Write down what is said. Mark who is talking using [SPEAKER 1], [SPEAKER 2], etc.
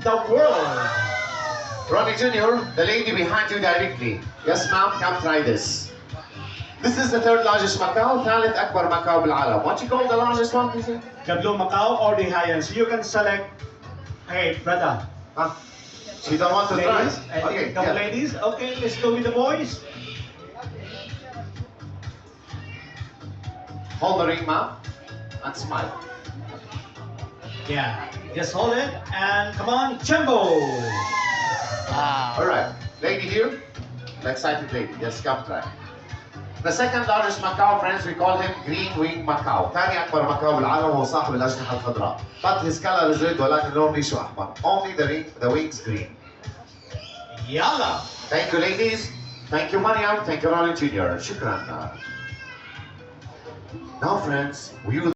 [SPEAKER 1] the world.
[SPEAKER 2] Ronnie Jr., the lady behind you directly. Yes, ma'am, come try this. This is the third largest Macau, ثالث أكبر Macau بالعالم. What you call the largest one, is it?
[SPEAKER 1] The Blue Macau or the Hyatt. So you can select. Hey, brother.
[SPEAKER 2] Huh? She don't want to
[SPEAKER 1] Ladies,
[SPEAKER 2] try.
[SPEAKER 1] I think the ladies. Okay, let's go with the boys.
[SPEAKER 2] Hold the ring, ma'am, and smile.
[SPEAKER 1] Yeah, just hold it and come on, Jumbo.
[SPEAKER 2] All right, lady here, the excited lady. Yes, come try. The second largest Macau, friends, we call him Green Wing Macau. ثاني أكبر مكاو بالعالم وهو صاحب الأجنحة الخضراء. But his color is red ولكن لون ريشه أحمر. Only the wings green.
[SPEAKER 1] Yalla.
[SPEAKER 2] Thank you, ladies. Thank you, Mariam. Thank you, Ronnie Jr. شكرا. Now, friends, we will